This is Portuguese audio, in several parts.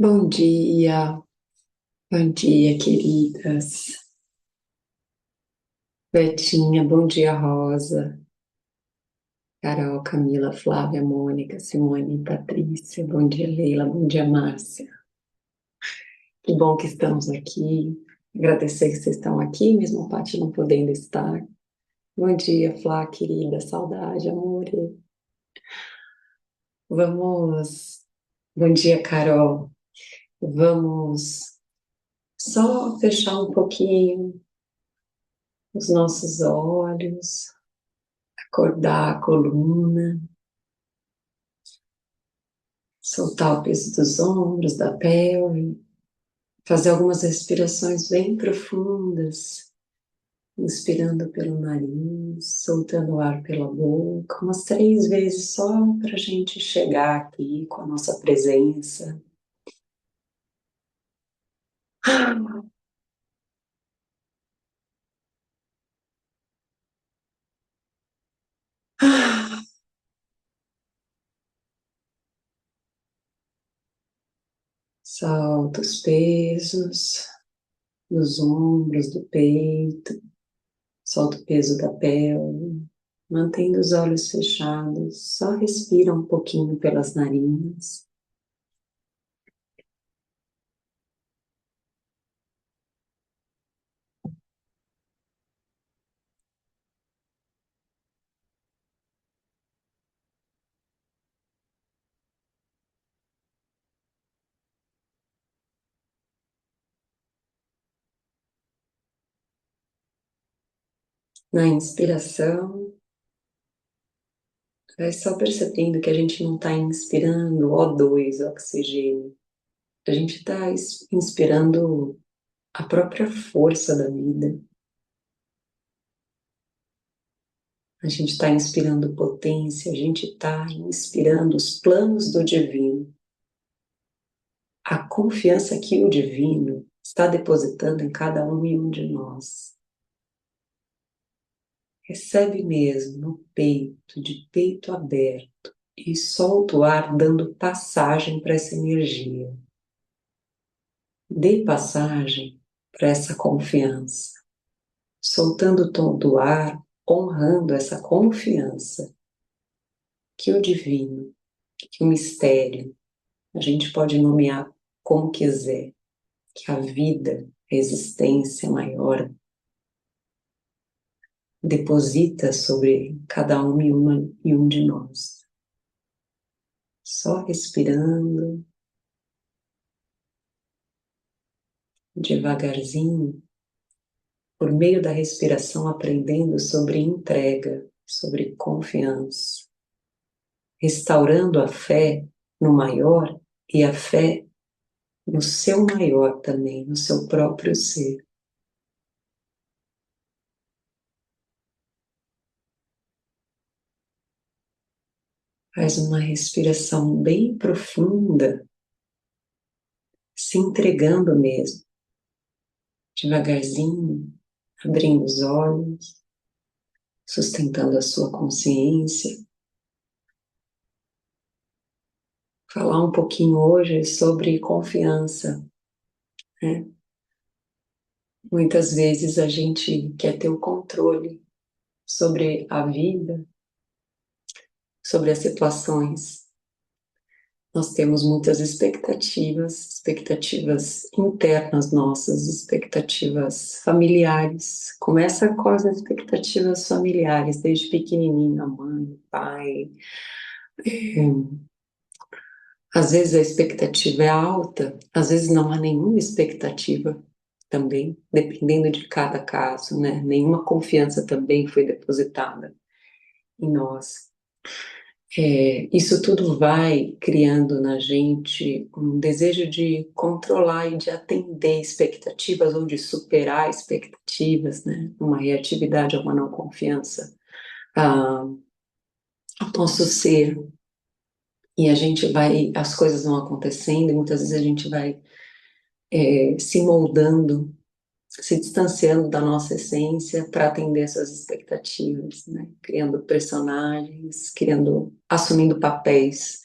Bom dia, queridas. Betinha, bom dia, Rosa, Carol, Camila, Flávia, Mônica, Simone, Patrícia, bom dia, Leila, bom dia, Márcia. Que bom que estamos aqui. Agradecer que vocês estão aqui, mesmo a Paty não podendo estar. Bom dia, Flá, querida, saudade, amor. Vamos. Bom dia, Carol. Vamos só fechar um pouquinho os nossos olhos, acordar a coluna. Soltar o peso dos ombros, da pelve, fazer algumas respirações bem profundas, inspirando pelo nariz, soltando o ar pela boca, umas 3 vezes só para a gente chegar aqui com a nossa presença. Solta os pesos dos ombros, do peito, solta o peso da pelve, mantendo os olhos fechados, só respira um pouquinho pelas narinas. Na inspiração, vai só percebendo que a gente não está inspirando O2, oxigênio. A gente está inspirando a própria força da vida. A gente está inspirando potência, a gente está inspirando os planos do divino. A confiança que o divino está depositando em cada um e um de nós. Recebe mesmo no peito, de peito aberto, e solta o ar dando passagem para essa energia. Dê passagem para essa confiança, soltando o tom do ar, honrando essa confiança que o divino, que o mistério, a gente pode nomear como quiser, que a vida, a existência maior, deposita sobre cada uma e um de nós. Só respirando, devagarzinho, por meio da respiração, aprendendo sobre entrega, sobre confiança, restaurando a fé no maior e a fé no seu maior também, no seu próprio ser. Faz uma respiração bem profunda, se entregando mesmo, devagarzinho, abrindo os olhos, sustentando a sua consciência. Falar um pouquinho hoje sobre confiança, né? Muitas vezes a gente quer ter o controle sobre a vida, sobre as situações. Nós temos muitas expectativas, expectativas internas nossas, expectativas familiares. Começa com as expectativas familiares, desde pequenininho, a mãe, o pai. Às vezes a expectativa é alta, às vezes não há nenhuma expectativa também, dependendo de cada caso, né? Nenhuma confiança também foi depositada em nós. Isso tudo vai criando na gente um desejo de controlar e de atender expectativas ou de superar expectativas, né? Uma reatividade a uma não confiança ao nosso ser. E a gente vai, as coisas vão acontecendo e muitas vezes a gente vai se moldando, se distanciando da nossa essência para atender essas expectativas, né? Criando personagens, assumindo papéis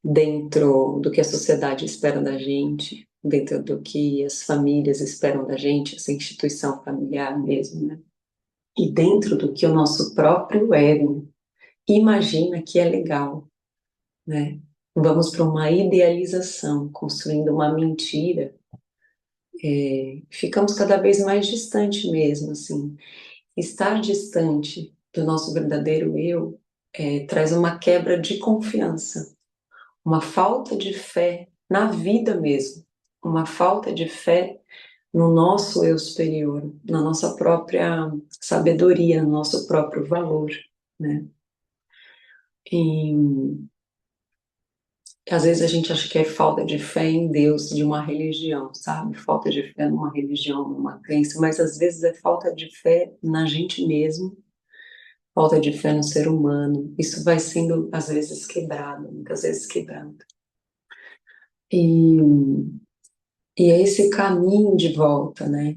dentro do que a sociedade espera da gente, dentro do que as famílias esperam da gente, essa instituição familiar mesmo, né? E dentro do que o nosso próprio ego imagina que é legal, né? Vamos para uma idealização, construindo uma mentira, ficamos cada vez mais distante mesmo, assim. Estar distante do nosso verdadeiro eu traz uma quebra de confiança, uma falta de fé na vida mesmo, uma falta de fé no nosso eu superior, na nossa própria sabedoria, no nosso próprio valor, né? E às vezes a gente acha que é falta de fé em Deus de uma religião, sabe? Falta de fé numa religião, numa crença, mas às vezes é falta de fé na gente mesmo, falta de fé no ser humano. Isso vai sendo às vezes quebrado, muitas vezes quebrado. E, e é esse caminho de volta, né?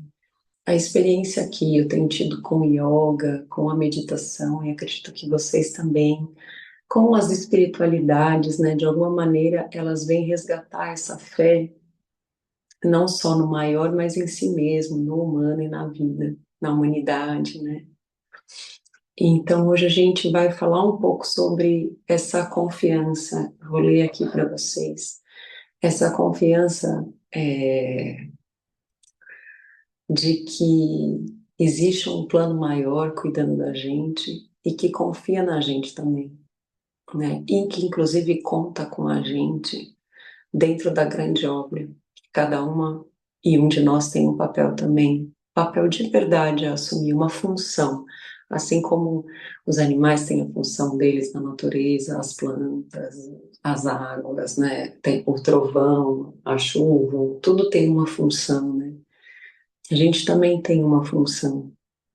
A experiência que eu tenho tido com o yoga, com a meditação, e acredito que vocês também, com as espiritualidades, né? De alguma maneira, elas vêm resgatar essa fé não só no maior, mas em si mesmo, no humano e na vida, na humanidade, né? Então, hoje a gente vai falar um pouco sobre essa confiança. Vou ler aqui para vocês. Essa confiança de que existe um plano maior cuidando da gente e que confia na gente também, né? E que, inclusive, conta com a gente dentro da grande obra. Cada uma e um de nós tem um papel também, papel de verdade a assumir, uma função, assim como os animais têm a função deles na natureza, as plantas, as águas, né? Tem o trovão, a chuva, tudo tem uma função, né? A gente também tem uma função,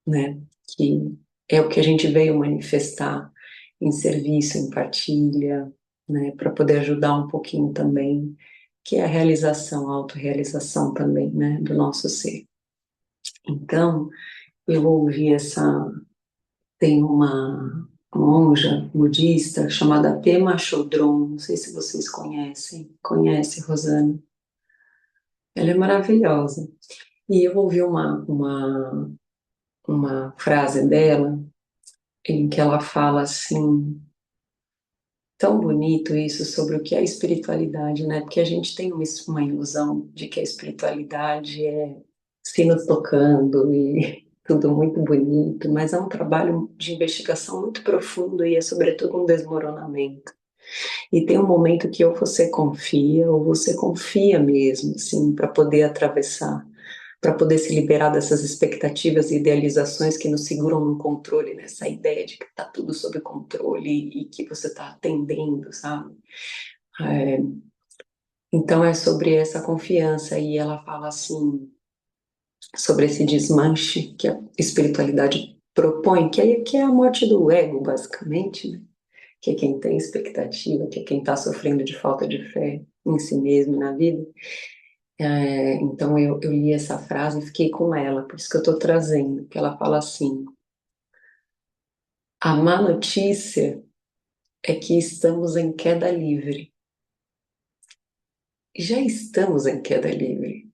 né? Que é o que a gente veio manifestar em serviço, em partilha, né? Para poder ajudar um pouquinho também, que é a realização, a autorrealização também, né? Do nosso ser. Então, eu ouvi tem uma monja budista chamada Pema Chodron, não sei se vocês conhecem. Conhece, Rosana? Ela é maravilhosa. E eu ouvi uma frase dela em que ela fala assim, tão bonito isso sobre o que é espiritualidade, né? Porque a gente tem uma ilusão de que a espiritualidade é sinos tocando e tudo muito bonito, mas é um trabalho de investigação muito profundo e é sobretudo um desmoronamento. E tem um momento que ou você confia ou você confia mesmo, assim, para poder atravessar, para poder se liberar dessas expectativas e idealizações que nos seguram no controle, nessa ideia de que está tudo sob controle e que você está atendendo, sabe? É, então é sobre essa confiança e ela fala assim sobre esse desmanche que a espiritualidade propõe, que é a morte do ego, basicamente, né? Que é quem tem expectativa, que é quem está sofrendo de falta de fé em si mesmo e na vida. Então eu li essa frase e fiquei com ela, por isso que eu estou trazendo, que ela fala assim: a má notícia é que estamos em queda livre. Já estamos em queda livre.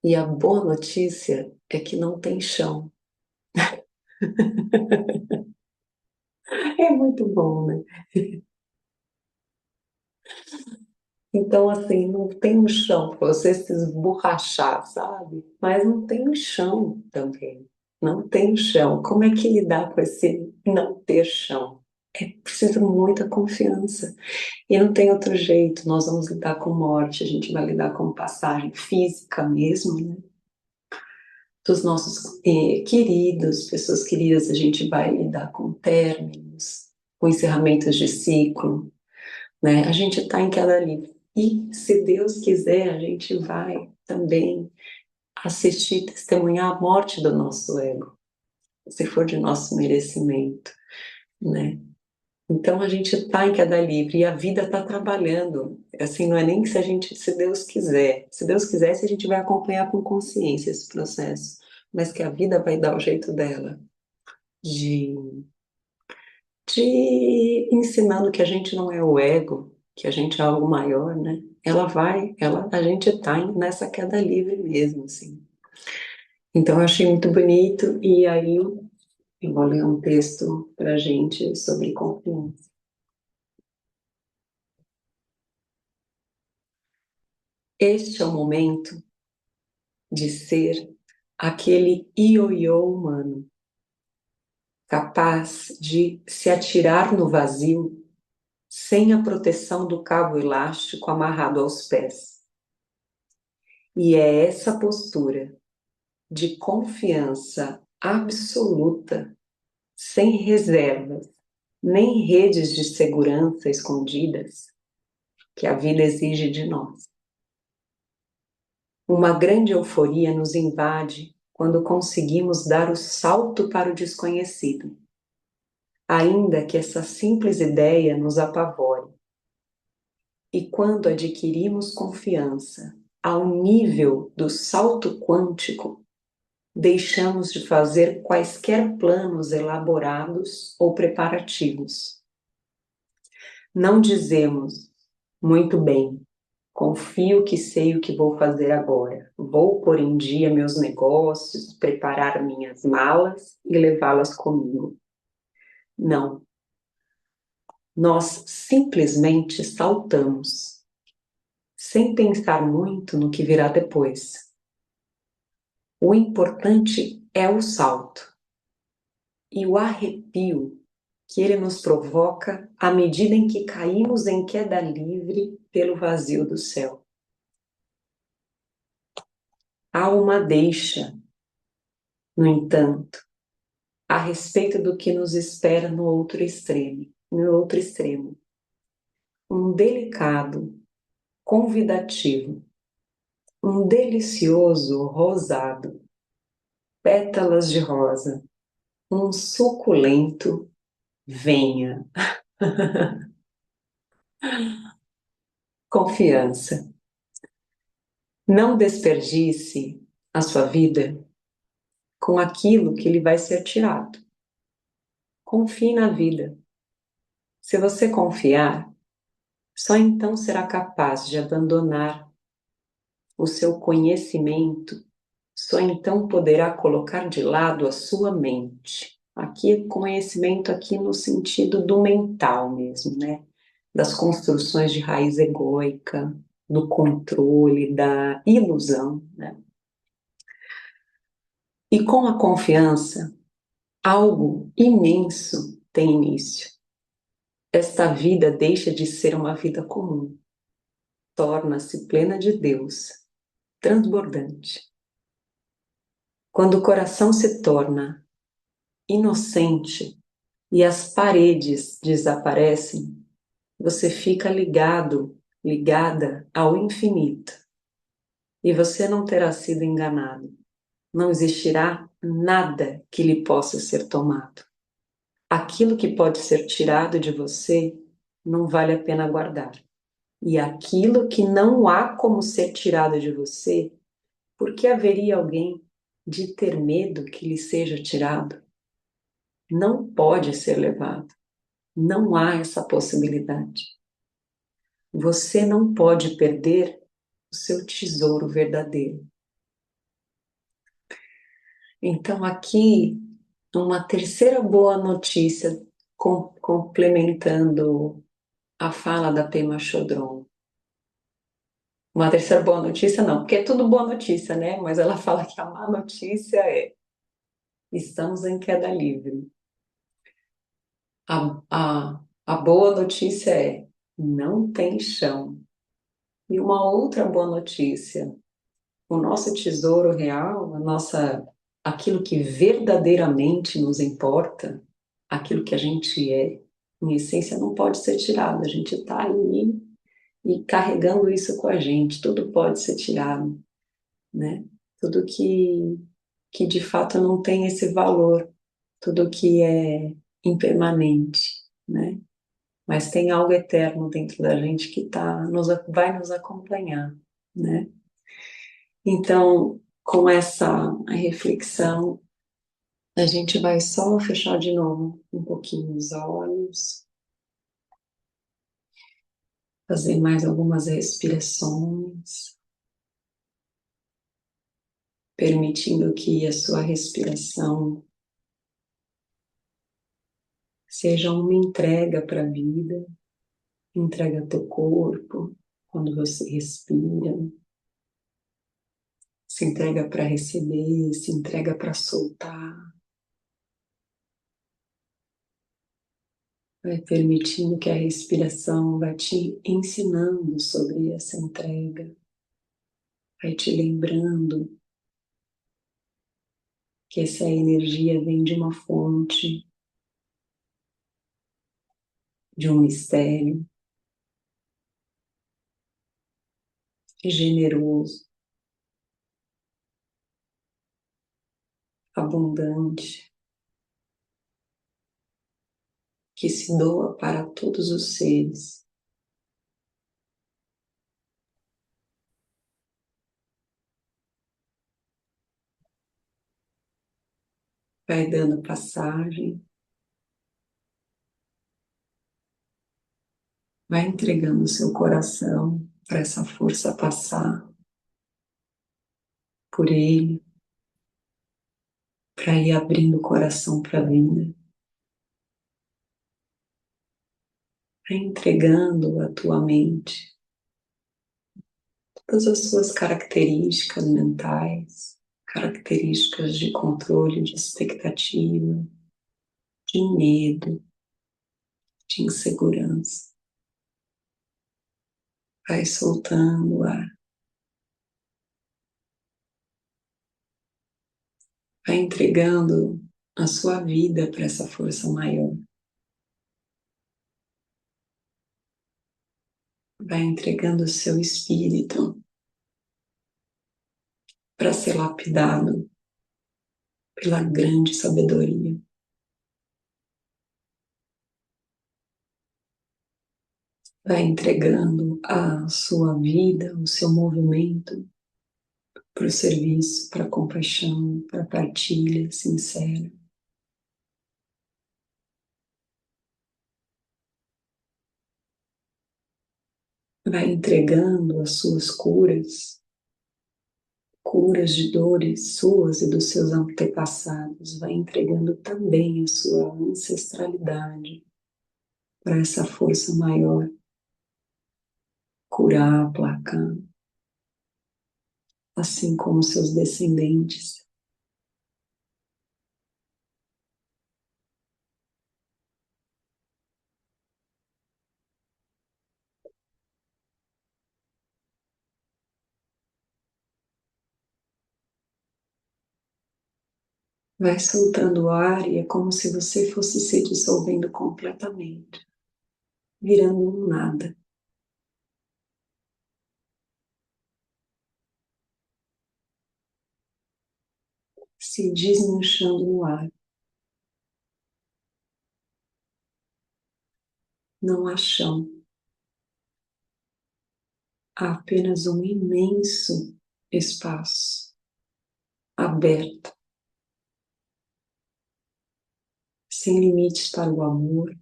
E a boa notícia é que não tem chão. É muito bom, né? Então, assim, não tem um chão para você se esborrachar, sabe? Mas não tem um chão também. Não tem chão. Como é que lidar com esse não ter chão? É preciso muita confiança. E não tem outro jeito. Nós vamos lidar com morte, a gente vai lidar com passagem física mesmo, né? Dos nossos queridos, pessoas queridas, a gente vai lidar com términos, com encerramentos de ciclo, né? A gente está em queda livre. E, se Deus quiser, a gente vai também assistir, testemunhar a morte do nosso ego, se for de nosso merecimento, né? Então a gente está em queda livre e a vida está trabalhando. Assim, não é nem que se a gente, se Deus quiser. Se Deus quiser, se a gente vai acompanhar com consciência esse processo, mas que a vida vai dar o jeito dela de de ensinando que a gente não é o ego, que a gente é algo maior, né? A gente tá nessa queda livre mesmo, assim. Então eu achei muito bonito, e aí eu vou ler um texto pra gente sobre confiança. Este é o momento de ser aquele ioiô humano, capaz de se atirar no vazio sem a proteção do cabo elástico amarrado aos pés. E é essa postura de confiança absoluta, sem reservas, nem redes de segurança escondidas, que a vida exige de nós. Uma grande euforia nos invade quando conseguimos dar o salto para o desconhecido, ainda que essa simples ideia nos apavore. E quando adquirimos confiança ao nível do salto quântico, deixamos de fazer quaisquer planos elaborados ou preparativos. Não dizemos, muito bem, confio que sei o que vou fazer agora. Vou pôr em dia meus negócios, preparar minhas malas e levá-las comigo. Não. Nós simplesmente saltamos, sem pensar muito no que virá depois. O importante é o salto e o arrepio que ele nos provoca à medida em que caímos em queda livre pelo vazio do céu. Há uma deixa, no entanto, a respeito do que nos espera no outro extremo. Um delicado, convidativo, um delicioso rosado, pétalas de rosa, um suculento venha. Confiança. Não desperdice a sua vida com aquilo que lhe vai ser tirado. Confie na vida. Se você confiar, só então será capaz de abandonar o seu conhecimento, só então poderá colocar de lado a sua mente. Aqui, conhecimento aqui no sentido do mental mesmo, né? Das construções de raiz egóica, do controle, da ilusão, né? E com a confiança, algo imenso tem início. Esta vida deixa de ser uma vida comum, torna-se plena de Deus, transbordante. Quando o coração se torna inocente e as paredes desaparecem, você fica ligado, ligada ao infinito. E você não terá sido enganado. Não existirá nada que lhe possa ser tomado. Aquilo que pode ser tirado de você não vale a pena guardar. E aquilo que não há como ser tirado de você, por que haveria alguém de ter medo que lhe seja tirado? Não pode ser levado. Não há essa possibilidade. Você não pode perder o seu tesouro verdadeiro. Então, aqui, uma terceira boa notícia, complementando a fala da Pema Chodron. Uma terceira boa notícia, não, porque é tudo boa notícia, né? Mas ela fala que a má notícia é: estamos em queda livre. A boa notícia é: não tem chão. E uma outra boa notícia: o nosso tesouro real, aquilo que verdadeiramente nos importa, aquilo que a gente é, em essência, não pode ser tirado. A gente está aí e carregando isso com a gente. Tudo pode ser tirado, né? Tudo que de fato não tem esse valor, tudo que é impermanente, né? Mas tem algo eterno dentro da gente que vai nos acompanhar, né? Então, com essa reflexão, A gente vai só fechar de novo um pouquinho os olhos, fazer mais algumas respirações, permitindo que a sua respiração seja uma entrega para a vida, entrega ao teu corpo, quando você respira, se entrega para receber, se entrega para soltar, vai permitindo que a respiração vai te ensinando sobre essa entrega, vai te lembrando que essa energia vem de uma fonte, de um mistério generoso, abundante, que se doa para todos os seres. Vai dando passagem, vai entregando o seu coração para essa força passar por ele, para ir abrindo o coração para a vida. Vai entregando a tua mente, todas as suas características mentais, características de controle, de expectativa, de medo, de insegurança. Vai soltando o ar, vai entregando a sua vida para essa força maior. Vai entregando o seu espírito para ser lapidado pela grande sabedoria. Vai entregando a sua vida, o seu movimento para o serviço, para a compaixão, para a partilha sincera. Vai entregando as suas curas, curas de dores suas e dos seus antepassados. Vai entregando também a sua ancestralidade para essa força maior curar, aplacar, assim como seus descendentes. Vai soltando o ar e é como se você fosse se dissolvendo completamente, virando um nada. Se desmanchando no ar. Não há chão, há apenas um imenso espaço aberto, sem limites para o amor,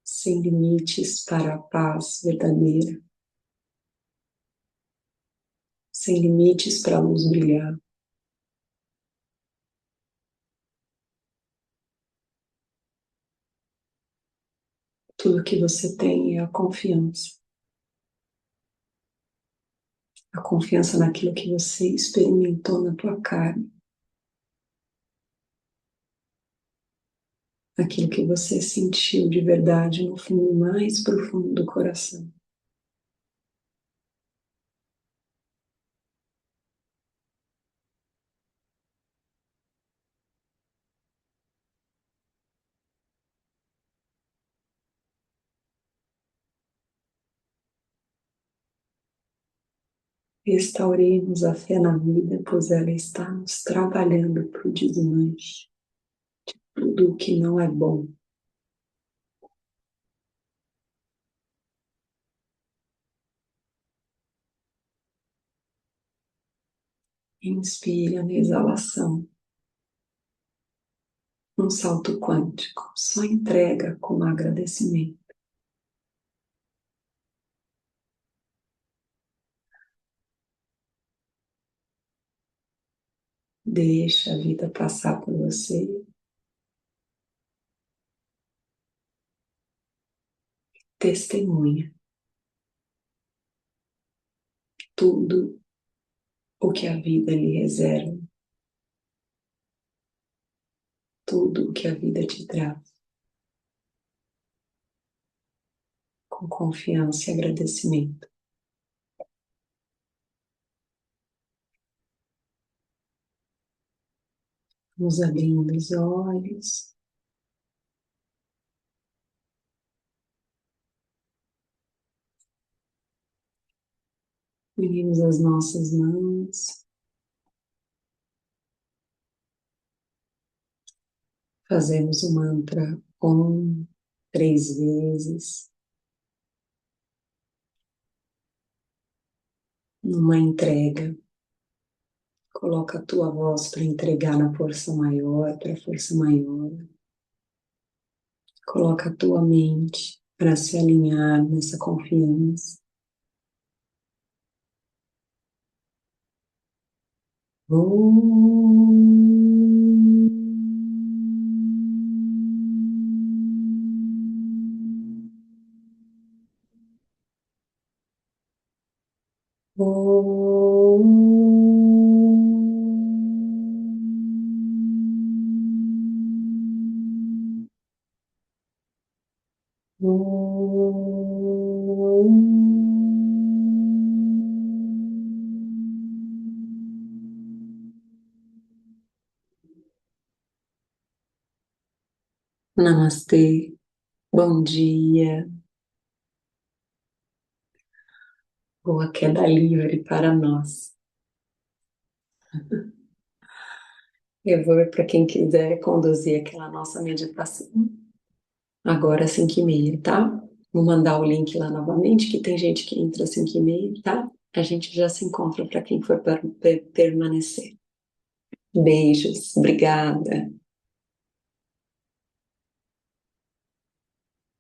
sem limites para a paz verdadeira, sem limites para a luz brilhar. Tudo que você tem é a confiança naquilo que você experimentou na tua carne, naquilo que você sentiu de verdade no fundo mais profundo do coração. Restauremos a fé na vida, pois ela está nos trabalhando para o desmanche. Tudo o que não é bom. Inspira na exalação. Um salto quântico. Só entrega com agradecimento. Deixa a vida passar por você. Testemunha tudo o que a vida lhe reserva, tudo o que a vida te traz, com confiança e agradecimento. Vamos abrindo os olhos. Unimos as nossas mãos. Fazemos o mantra Om 3 vezes. Numa entrega. Coloca a tua voz para entregar na força maior, para a força maior. Coloca a tua mente para se alinhar nessa confiança. Namastê, bom dia, boa queda livre para nós. Eu vou para quem quiser conduzir aquela nossa meditação. Agora às 5h30, tá? Vou mandar o link lá novamente, que tem gente que entra às 5h30, tá? A gente já se encontra para quem for permanecer. Beijos, obrigada.